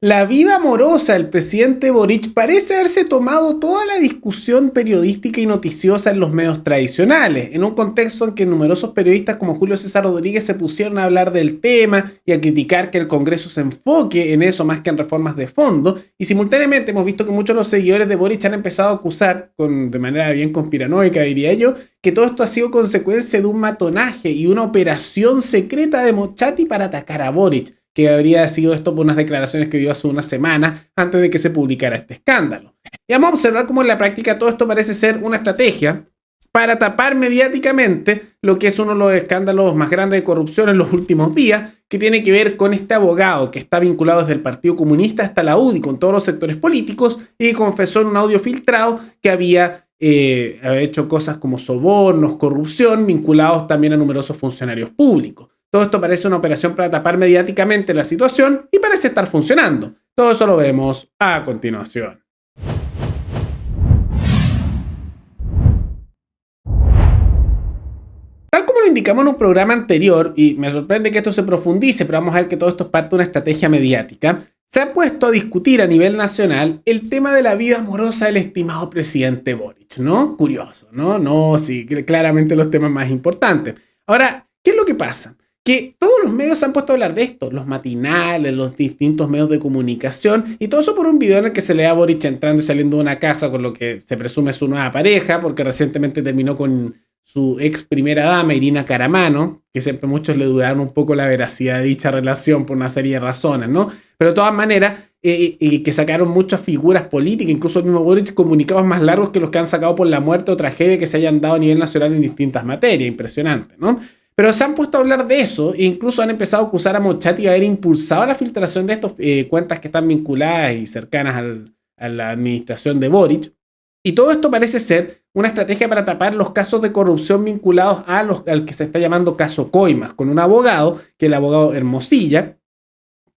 La vida amorosa del presidente Boric parece haberse tomado toda la discusión periodística y noticiosa en los medios tradicionales, en un contexto en que numerosos periodistas como Julio César Rodríguez se pusieron a hablar del tema y a criticar que el Congreso se enfoque en eso más que en reformas de fondo, y simultáneamente hemos visto que muchos de los seguidores de Boric han empezado a acusar, de manera bien conspiranoica diría yo, que todo esto ha sido consecuencia de un matonaje y una operación secreta de Mochati para atacar a Boric, que habría sido esto por unas declaraciones que dio hace una semana antes de que se publicara este escándalo. Y vamos a observar cómo en la práctica todo esto parece ser una estrategia para tapar mediáticamente lo que es uno de los escándalos más grandes de corrupción en los últimos días, que tiene que ver con este abogado que está vinculado desde el Partido Comunista hasta la UDI con todos los sectores políticos y que confesó en un audio filtrado que había hecho cosas como sobornos, corrupción, vinculados también a numerosos funcionarios públicos. Todo esto parece una operación para tapar mediáticamente la situación y parece estar funcionando. Todo eso lo vemos a continuación. Tal como lo indicamos en un programa anterior, y me sorprende que esto se profundice, pero vamos a ver que todo esto es parte de una estrategia mediática, se ha puesto a discutir a nivel nacional el tema de la vida amorosa del estimado presidente Boric, ¿no? Curioso, ¿no? No, sí, claramente los temas más importantes. Ahora, ¿qué es lo que pasa? Que todos los medios se han puesto a hablar de esto, los matinales, los distintos medios de comunicación, y todo eso por un video en el que se le ve a Boric entrando y saliendo de una casa con lo que se presume su nueva pareja, porque recientemente terminó con su ex primera dama, Irina Caramano, que siempre muchos le dudaron un poco la veracidad de dicha relación por una serie de razones, ¿no? Pero de todas maneras, que sacaron muchas figuras políticas, incluso el mismo Boric, comunicados más largos que los que han sacado por la muerte o tragedia que se hayan dado a nivel nacional en distintas materias, impresionante, ¿no? Pero se han puesto a hablar de eso e incluso han empezado a acusar a Mochati de haber impulsado la filtración de estas cuentas que están vinculadas y cercanas a la administración de Boric. Y todo esto parece ser una estrategia para tapar los casos de corrupción vinculados al que se está llamando caso Coimas, con un abogado, que es el abogado Hermosilla,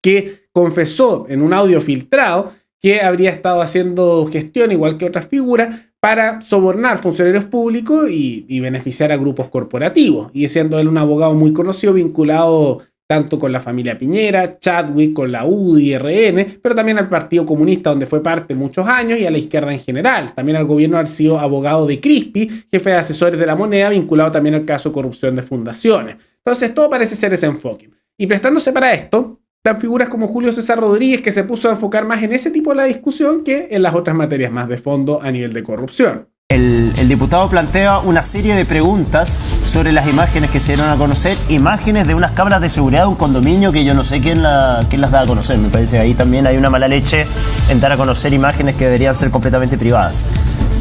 que confesó en un audio filtrado que habría estado haciendo gestión, igual que otras figuras, para sobornar funcionarios públicos y beneficiar a grupos corporativos. Y siendo él un abogado muy conocido, vinculado tanto con la familia Piñera, Chadwick, con la UDI, RN, pero también al Partido Comunista, donde fue parte muchos años, y a la izquierda en general. También al gobierno ha sido abogado de Crispi, jefe de asesores de la moneda, vinculado también al caso de corrupción de fundaciones. Entonces todo parece ser ese enfoque. Y prestándose para esto, están figuras como Julio César Rodríguez, que se puso a enfocar más en ese tipo de la discusión que en las otras materias más de fondo a nivel de corrupción. El diputado plantea una serie de preguntas sobre las imágenes que se dieron a conocer, imágenes de unas cámaras de seguridad de un condominio que yo no sé quién las da a conocer. Me parece que ahí también hay una mala leche en dar a conocer imágenes que deberían ser completamente privadas.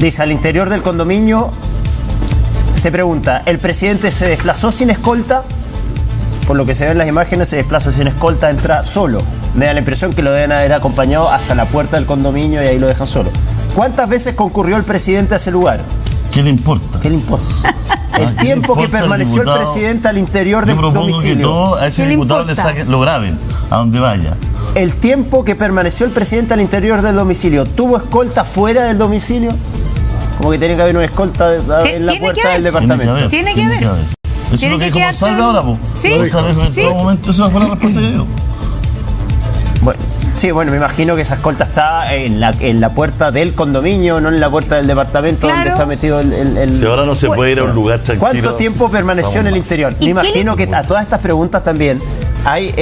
Dice, al interior del condominio se pregunta, ¿el presidente se desplazó sin escolta? Por lo que se ve en las imágenes, se desplaza sin escolta, entra solo. Me da la impresión que lo deben haber acompañado hasta la puerta del condominio y ahí lo dejan solo. ¿Cuántas veces concurrió el presidente a ese lugar? ¿Qué le importa? ¿Qué le importa? El tiempo que permaneció el presidente al interior del domicilio. Que todo a ese diputado le saquen, lo graben a donde vaya. El tiempo que permaneció el presidente al interior del domicilio, ¿tuvo escolta fuera del domicilio? Como que tiene que haber una escolta en la puerta del departamento. Tiene que haber. Eso es lo que dijo Gonzalo ahora, po. Sí. Gonzalo dijo que en todo momento esa fue la respuesta que dio. Bueno, me imagino que esa escolta está en la puerta del condominio, no en la puerta del departamento donde está metido el... Si ahora no se puede ir a un lugar tranquilo. ¿Cuánto tiempo permaneció en el interior? Me imagino que a todas estas preguntas también hay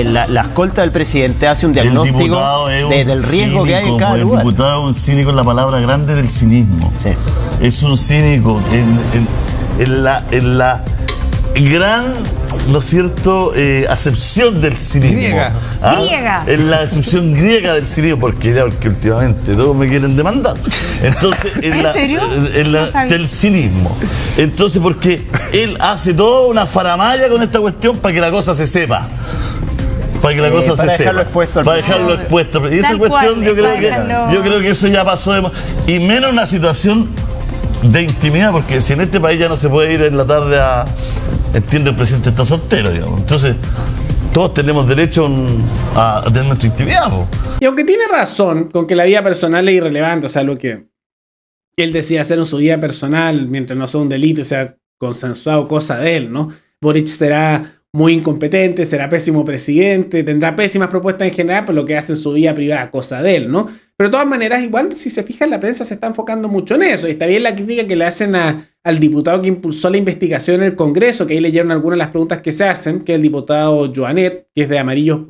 la escolta del presidente hace un diagnóstico del riesgo que hay en cada lugar. El diputado es un cínico en la palabra grande del cinismo. Sí. Es un cínico en la gran, ¿no es cierto?, acepción del cinismo. Griega. En la acepción griega del cinismo, porque últimamente todos me quieren demandar. Entonces, ¿En serio? Del cinismo. Entonces, porque él hace toda una faramalla con esta cuestión para que la cosa se sepa. Para que la cosa se sepa. Para dejarlo expuesto. Y esa cuestión yo creo que eso ya pasó y menos una situación de intimidad, porque si en este país ya no se puede ir en la tarde entiendo, el presidente está soltero, digamos. Entonces, todos tenemos derecho a tener nuestra intimidad, po. Y aunque tiene razón con que la vida personal es irrelevante, o sea, lo que él decide hacer en su vida personal, mientras no sea un delito, sea consensuado, cosa de él, ¿no? Boric será muy incompetente, será pésimo presidente, tendrá pésimas propuestas en general, pero lo que hace en su vida privada, cosa de él, ¿no? Pero de todas maneras, igual, si se fijan, la prensa se está enfocando mucho en eso. Y está bien la crítica que le hacen al diputado que impulsó la investigación en el Congreso, que ahí leyeron algunas de las preguntas que se hacen, que es el diputado Joanet, que es de Amarillos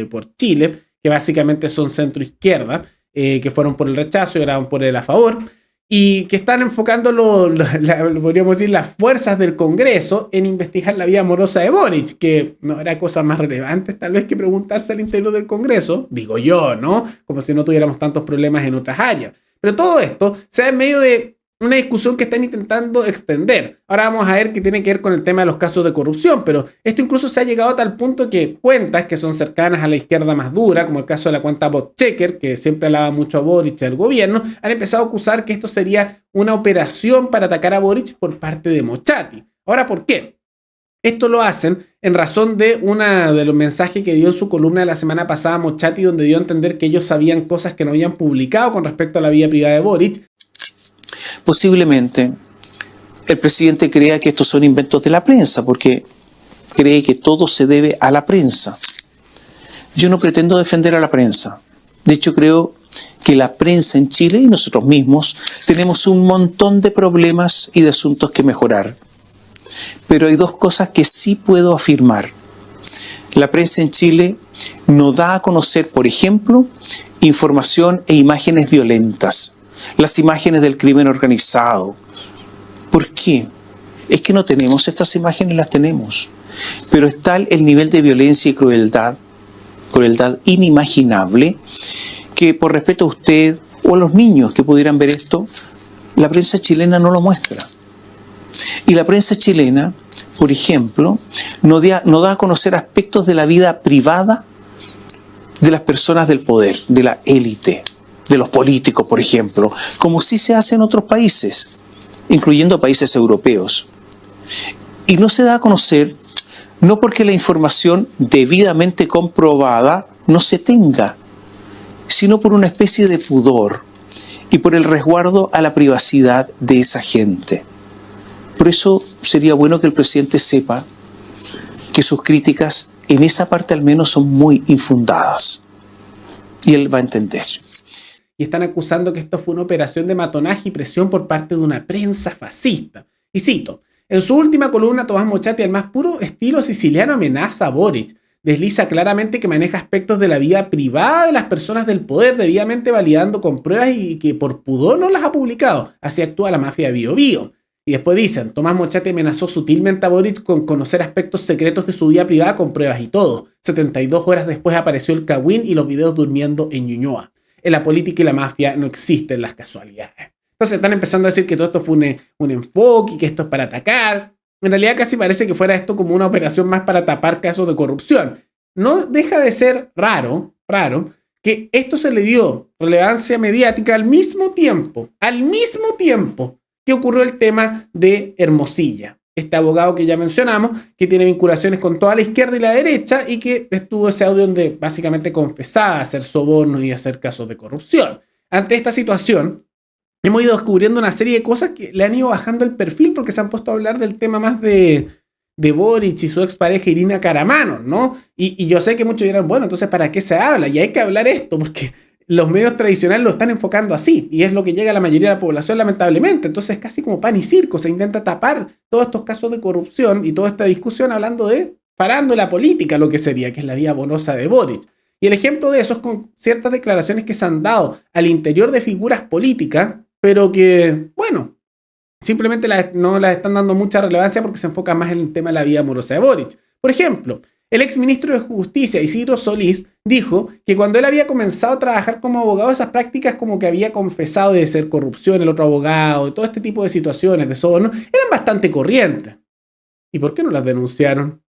por Chile, que básicamente son centro-izquierda, que fueron por el rechazo y ahora van por el a favor, y que están enfocando, podríamos decir, las fuerzas del Congreso en investigar la vida amorosa de Boric, que no era cosa más relevante tal vez que preguntarse al interior del Congreso, digo yo, ¿no? Como si no tuviéramos tantos problemas en otras áreas. Pero todo esto se da en medio de una discusión que están intentando extender. Ahora vamos a ver qué tiene que ver con el tema de los casos de corrupción, pero esto incluso se ha llegado a tal punto que cuentas que son cercanas a la izquierda más dura, como el caso de la cuenta BotChecker, que siempre alaba mucho a Boric y al gobierno, han empezado a acusar que esto sería una operación para atacar a Boric por parte de Mochati. Ahora, ¿por qué? Esto lo hacen en razón de uno de los mensajes que dio en su columna de la semana pasada Mochati, donde dio a entender que ellos sabían cosas que no habían publicado con respecto a la vida privada de Boric. Posiblemente el presidente crea que estos son inventos de la prensa, porque cree que todo se debe a la prensa. Yo no pretendo defender a la prensa. De hecho, creo que la prensa en Chile y nosotros mismos tenemos un montón de problemas y de asuntos que mejorar. Pero hay dos cosas que sí puedo afirmar. La prensa en Chile no da a conocer, por ejemplo, información e imágenes violentas. Las imágenes del crimen organizado. ¿Por qué? Es que no tenemos estas imágenes, las tenemos. Pero es tal el nivel de violencia y crueldad inimaginable, que por respeto a usted o a los niños que pudieran ver esto, la prensa chilena no lo muestra. Y la prensa chilena, por ejemplo, no da a conocer aspectos de la vida privada de las personas del poder, de la élite, de los políticos, por ejemplo, como sí se hace en otros países, incluyendo países europeos. Y no se da a conocer no porque la información debidamente comprobada no se tenga, sino por una especie de pudor y por el resguardo a la privacidad de esa gente. Por eso sería bueno que el presidente sepa que sus críticas en esa parte al menos son muy infundadas. Y él va a entender. Y están acusando que esto fue una operación de matonaje y presión por parte de una prensa fascista. Y cito, en su última columna, Tomás Mochati, al más puro estilo siciliano, amenaza a Boric. Desliza claramente que maneja aspectos de la vida privada de las personas del poder, debidamente validando con pruebas y que por pudor no las ha publicado. Así actúa la mafia de Bío Bío. Y después dicen, Tomás Mochati amenazó sutilmente a Boric con conocer aspectos secretos de su vida privada con pruebas y todo. 72 horas después apareció el Cagüín y los videos durmiendo en Ñuñoa. En la política y la mafia no existen las casualidades. Entonces están empezando a decir que todo esto fue un enfoque, que esto es para atacar. En realidad casi parece que fuera esto como una operación más para tapar casos de corrupción. No deja de ser raro que esto se le dio relevancia mediática al mismo tiempo que ocurrió el tema de Hermosilla. Este abogado que ya mencionamos, que tiene vinculaciones con toda la izquierda y la derecha y que estuvo ese audio donde básicamente confesaba hacer sobornos y hacer casos de corrupción. Ante esta situación, hemos ido descubriendo una serie de cosas que le han ido bajando el perfil porque se han puesto a hablar del tema más de Boric y su expareja Irina Caramanos, ¿no? Y yo sé que muchos dirán, bueno, entonces ¿para qué se habla? Y hay que hablar esto porque los medios tradicionales lo están enfocando así y es lo que llega a la mayoría de la población lamentablemente. Entonces casi como pan y circo, se intenta tapar todos estos casos de corrupción y toda esta discusión hablando de parando la política, lo que sería, que es la vida bonosa de Boric. Y el ejemplo de eso es con ciertas declaraciones que se han dado al interior de figuras políticas, pero que, bueno, simplemente no las están dando mucha relevancia porque se enfocan más en el tema de la vida amorosa de Boric. Por ejemplo, el exministro de Justicia, Isidro Solís, dijo que cuando él había comenzado a trabajar como abogado, esas prácticas como que había confesado de ser corrupción, el otro abogado, de todo este tipo de situaciones de soborno, eran bastante corrientes. ¿Y por qué no las denunciaron?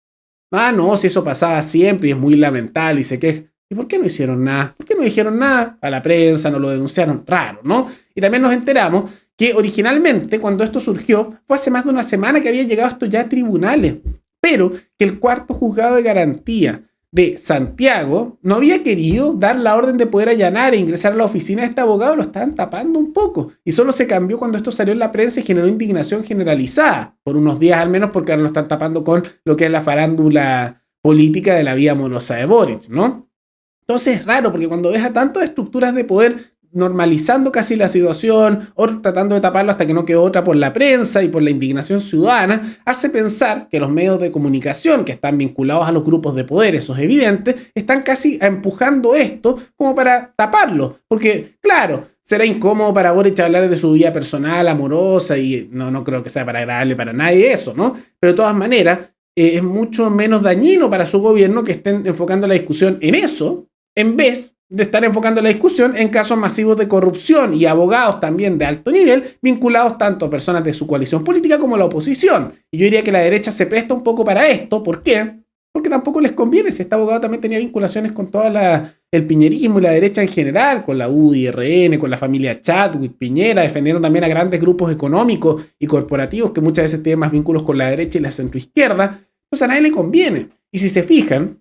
Ah, no, si eso pasaba siempre y es muy lamentable y se queja. ¿Y por qué no hicieron nada? ¿Por qué no dijeron nada? A la prensa no lo denunciaron. Raro, ¿no? Y también nos enteramos que originalmente, cuando esto surgió, fue hace más de una semana que había llegado esto ya a tribunales, pero que el cuarto juzgado de garantía de Santiago no había querido dar la orden de poder allanar e ingresar a la oficina de este abogado, lo estaban tapando un poco. Y solo se cambió cuando esto salió en la prensa y generó indignación generalizada, por unos días al menos, porque ahora lo están tapando con lo que es la farándula política de la vida amorosa de Boric, ¿no? Entonces es raro, porque cuando ves a tantas estructuras de poder normalizando casi la situación, otros tratando de taparlo hasta que no quedó otra por la prensa y por la indignación ciudadana, hace pensar que los medios de comunicación que están vinculados a los grupos de poder, eso es evidente, están casi empujando esto como para taparlo. Porque, claro, será incómodo para Boric hablar de su vida personal, amorosa, y no creo que sea para agradable para nadie eso, ¿no? Pero de todas maneras, es mucho menos dañino para su gobierno que estén enfocando la discusión en eso, en vez de estar enfocando la discusión en casos masivos de corrupción y abogados también de alto nivel vinculados tanto a personas de su coalición política como a la oposición. Y yo diría que la derecha se presta un poco para esto. ¿Por qué? Porque tampoco les conviene. Si este abogado también tenía vinculaciones con toda el piñerismo y la derecha en general, con la UDI, RN, con la familia Chadwick, Piñera, defendiendo también a grandes grupos económicos y corporativos que muchas veces tienen más vínculos con la derecha y la centroizquierda, pues a nadie le conviene. Y si se fijan,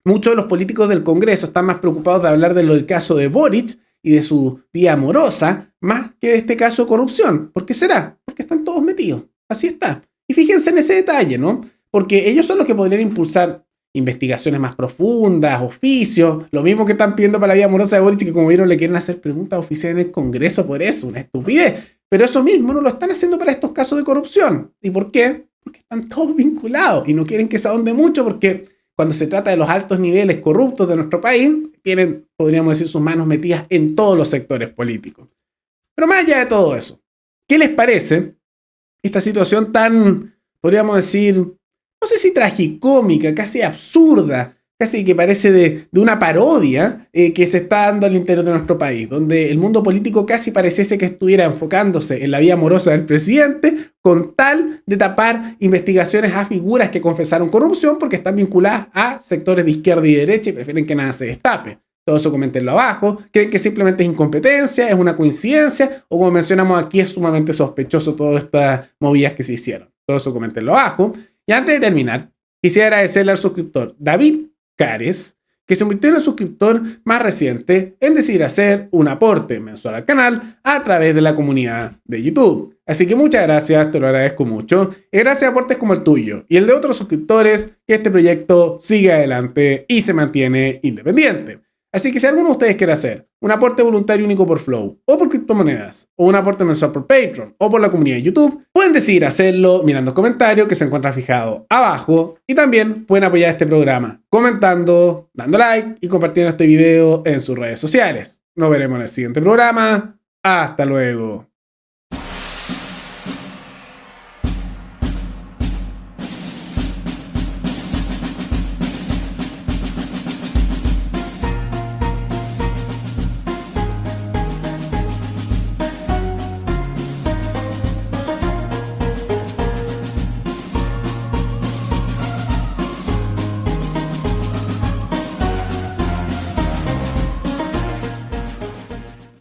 muchos de los políticos del Congreso están más preocupados de hablar del caso de Boric y de su vida amorosa, más que de este caso de corrupción. ¿Por qué será? Porque están todos metidos. Así está. Y fíjense en ese detalle, ¿no? Porque ellos son los que podrían impulsar investigaciones más profundas, oficios, lo mismo que están pidiendo para la vida amorosa de Boric, que como vieron le quieren hacer preguntas oficiales en el Congreso por eso, una estupidez. Pero eso mismo no lo están haciendo para estos casos de corrupción. ¿Y por qué? Porque están todos vinculados y no quieren que se ahonde mucho porque cuando se trata de los altos niveles corruptos de nuestro país, tienen, podríamos decir, sus manos metidas en todos los sectores políticos. Pero más allá de todo eso, ¿qué les parece esta situación tan, podríamos decir, no sé si tragicómica, casi absurda, casi que parece de una parodia que se está dando al interior de nuestro país, donde el mundo político casi pareciese que estuviera enfocándose en la vida amorosa del presidente con tal de tapar investigaciones a figuras que confesaron corrupción porque están vinculadas a sectores de izquierda y derecha y prefieren que nada se destape. Todo eso coméntenlo abajo. ¿Creen que simplemente es incompetencia, es una coincidencia o como mencionamos aquí es sumamente sospechoso todas estas movidas que se hicieron? Todo eso coméntenlo abajo. Y antes de terminar, quisiera agradecerle al suscriptor David Cares, que se convirtió en el suscriptor más reciente en decidir hacer un aporte mensual al canal a través de la comunidad de YouTube. Así que muchas gracias, te lo agradezco mucho. Y gracias a aportes como el tuyo y el de otros suscriptores, que este proyecto sigue adelante y se mantiene independiente. Así que si alguno de ustedes quiere hacer un aporte voluntario único por Flow, o por criptomonedas, o un aporte mensual por Patreon, o por la comunidad de YouTube, pueden decidir hacerlo mirando el comentario que se encuentra fijado abajo, y también pueden apoyar este programa comentando, dando like y compartiendo este video en sus redes sociales. Nos veremos en el siguiente programa. Hasta luego.